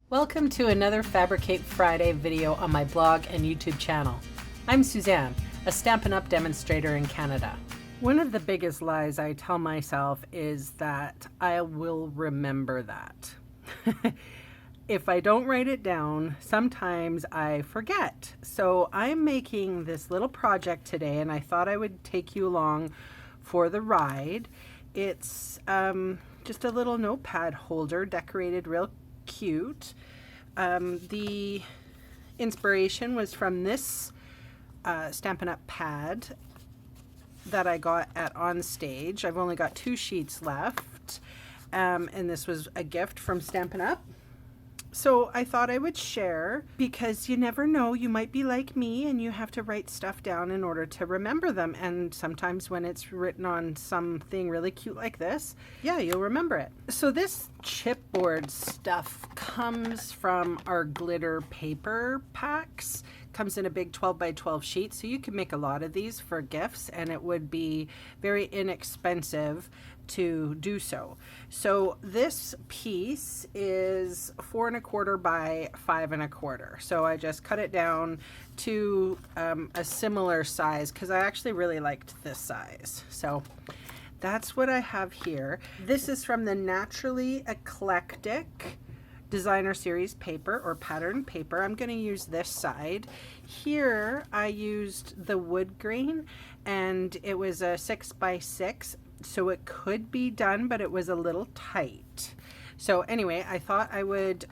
Welcome to another Fabricate Friday video on my blog and YouTube channel. I'm Suzanne, a Stampin' Up! Demonstrator in Canada. One of the biggest lies I tell myself is that I will remember that. If I don't write it down, sometimes I forget. So I'm making this little project today and I thought I would take you along for the ride. It's just a little notepad holder decorated real cute. The inspiration was from this Stampin' Up! Pad that I got at Onstage. I've only got 2 sheets left, and this was a gift from Stampin' Up! So I thought I would share, because you never know, you might be like me and you have to write stuff down in order to remember them, and sometimes when it's written on something really cute like this, yeah, you'll remember it. So this chipboard stuff comes from our glitter paper packs. Comes in a big 12 by 12 sheet, so you can make a lot of these for gifts and it would be very inexpensive to do so. So this piece is 4 1/4 by 5 1/4. So I just cut it down to a similar size because I actually really liked this size. So that's what I have here. This is from the Naturally Eclectic Designer Series paper or pattern paper. I'm going to use this side. Here I used the wood grain and it was a 6 by 6, so it could be done, but it was a little tight. So anyway, I thought I would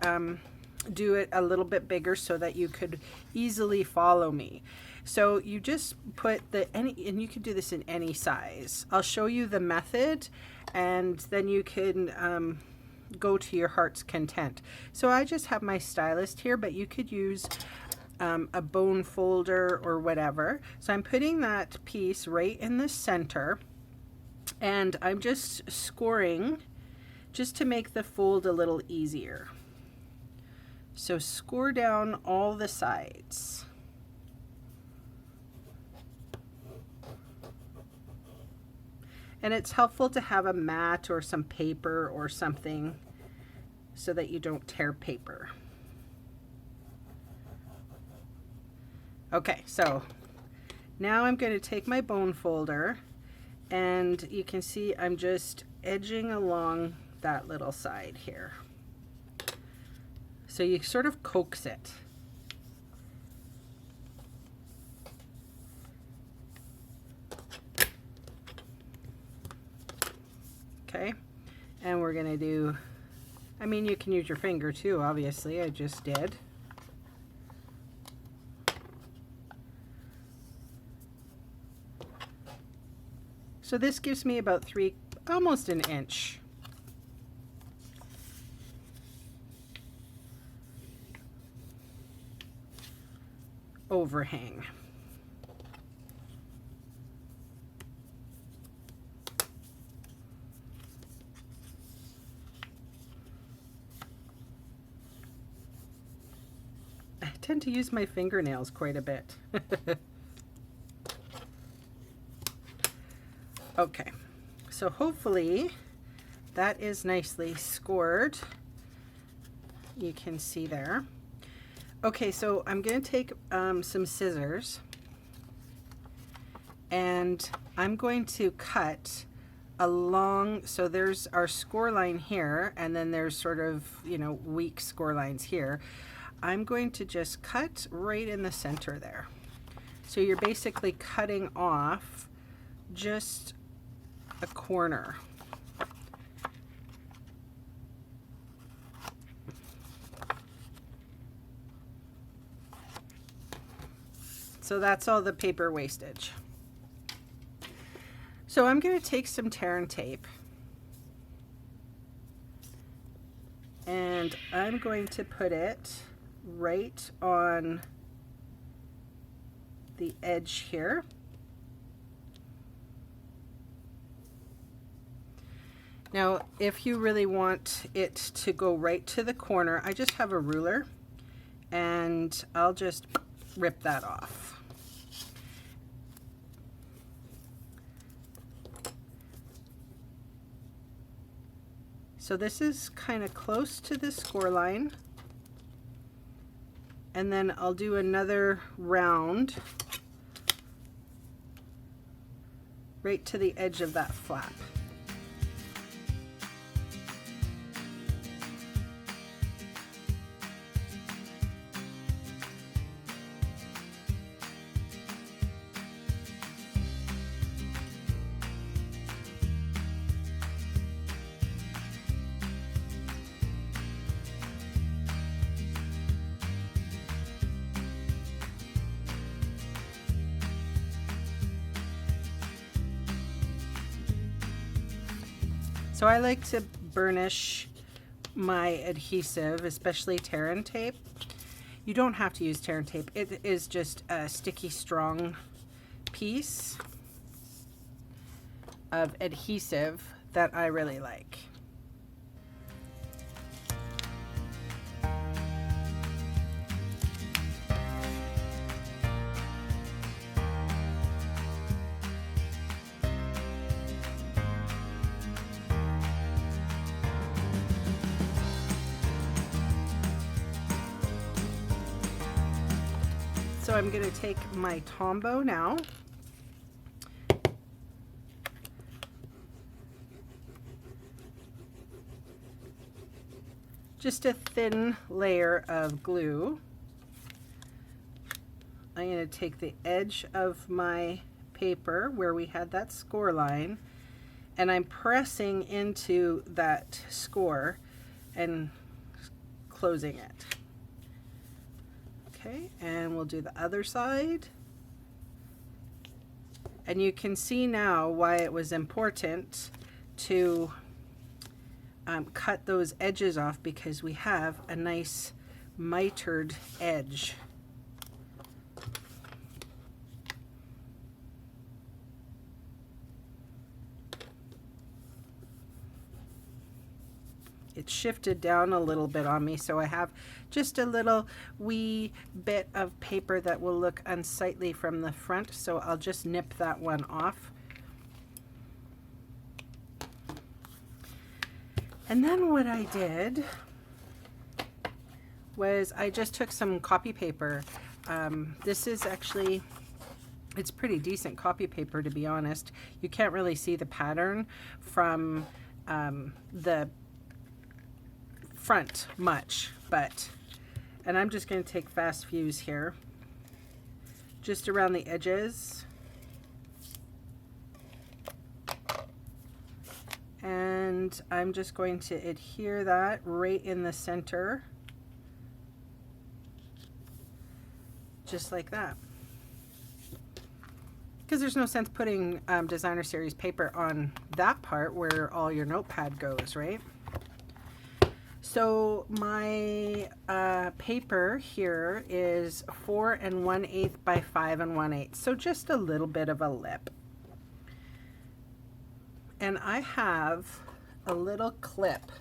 do it a little bit bigger so that you could easily follow me. So you just put and you can do this in any size. I'll show you the method and then you can go to your heart's content. So I just have my stylus here, but you could use a bone folder or whatever. So I'm putting that piece right in the center and I'm just scoring just to make the fold a little easier. So score down all the sides. And it's helpful to have a mat or some paper or something so that you don't tear paper. Okay, so now I'm going to take my bone folder and you can see I'm just edging along that little side here. So you sort of coax it. Okay, and we're gonna do, I mean, you can use your finger too, obviously, I just did. So this gives me about almost an inch. Overhang. I tend to use my fingernails quite a bit. Okay, so hopefully that is nicely scored. You can see there. Okay, so I'm going to take some scissors and I'm going to cut along, so there's our score line here and then there's sort of, you know, weak score lines here. I'm going to just cut right in the center there. So you're basically cutting off just a corner. So that's all the paper wastage. So I'm going to take some tear and tape and I'm going to put it right on the edge here. Now, if you really want it to go right to the corner, I just have a ruler and I'll just rip that off. So this is kind of close to the score line. and then I'll do another round right to the edge of that flap. So I like to burnish my adhesive, especially tear and tape. You don't have to use tear and tape. It is just a sticky, strong piece of adhesive that I really like. So I'm going to take my Tombow now, just a thin layer of glue. I'm going to take the edge of my paper where we had that score line, and I'm pressing into that score and closing it. Okay, and we'll do the other side. And you can see now why it was important to cut those edges off, because we have a nice mitered edge. It shifted down a little bit on me, so I have just a little wee bit of paper that will look unsightly from the front, so I'll just nip that one off. And then what I did was I just took some copy paper. This is actually, it's pretty decent copy paper, to be honest. You can't really see the pattern from the front much, and I'm just going to take fast fuse here just around the edges, and I'm just going to adhere that right in the center, just like that, because there's no sense putting designer series paper on that part where all your notepad goes, right? So my paper here is 4 1/8 by 5 1/8, so just a little bit of a lip. And I have a little clip.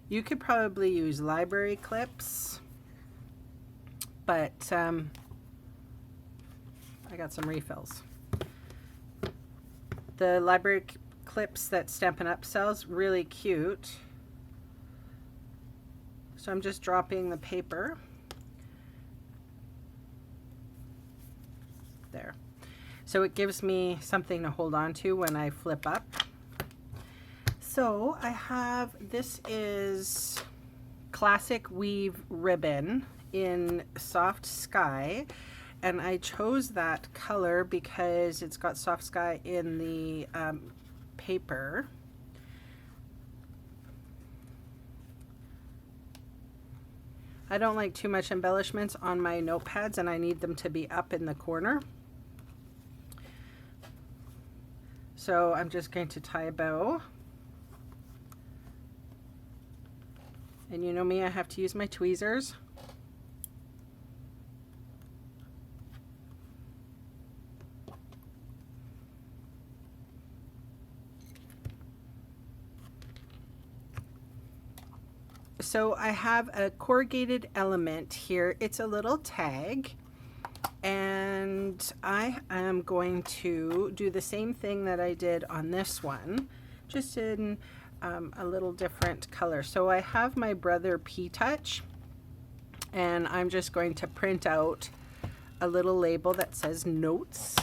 You could probably use library clips, but I got some refills. The library clips that Stampin' Up sells, really cute. So I'm just dropping the paper there. So it gives me something to hold on to when I flip up. So I have, this is classic weave ribbon in soft sky, and I chose that color because it's got soft sky in the paper. I don't like too much embellishments on my notepads, and I need them to be up in the corner. So I'm just going to tie a bow. And you know me, I have to use my tweezers. So I have a corrugated element here. It's a little tag, and I am going to do the same thing that I did on this one, just in a little different color. So I have my Brother P Touch, and I'm just going to print out a little label that says notes.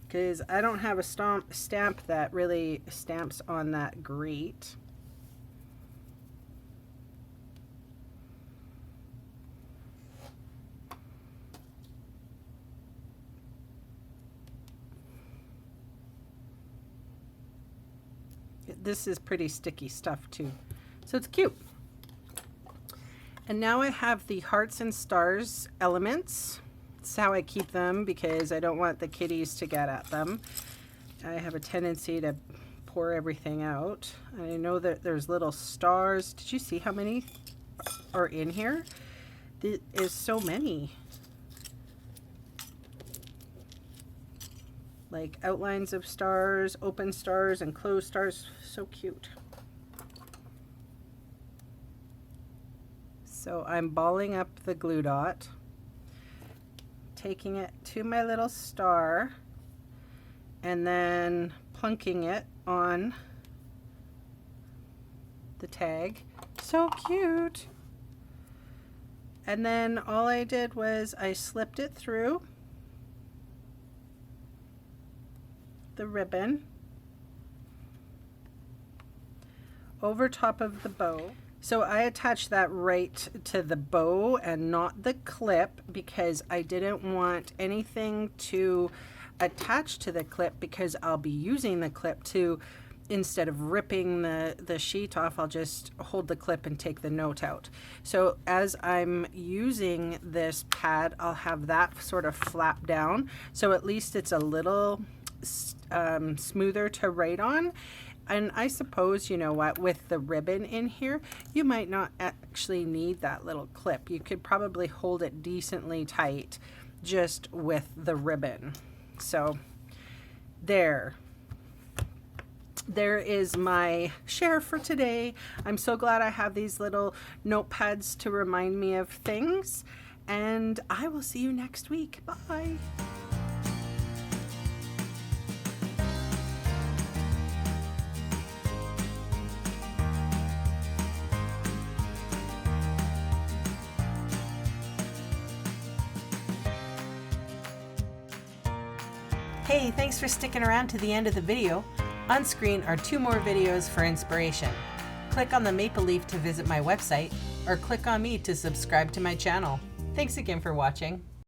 Because I don't have a stamp that really stamps on that great. This is pretty sticky stuff too, so it's cute. And now I have the hearts and stars elements. That's how I keep them because I don't want the kitties to get at them. I have a tendency to pour everything out. I know that there's little stars. Did you see how many are in here? There is so many. Like outlines of stars, open stars, and closed stars. So cute. So I'm balling up the glue dot, taking it to my little star, and then plunking it on the tag. So cute. And then all I did was I slipped it through the ribbon over top of the bow. So I attached that right to the bow and not the clip because I didn't want anything to attach to the clip, because I'll be using the clip to, instead of ripping the sheet off, I'll just hold the clip and take the note out. So as I'm using this pad, I'll have that sort of flap down, so at least it's a little smoother to write on. And I suppose, you know what, with the ribbon in here, you might not actually need that little clip. You could probably hold it decently tight just with the ribbon. So there is my share for today. I'm so glad I have these little notepads to remind me of things, and I will see you next week. Bye. Hey, thanks for sticking around to the end of the video. On screen are 2 more videos for inspiration. Click on the maple leaf to visit my website, or click on me to subscribe to my channel. Thanks again for watching.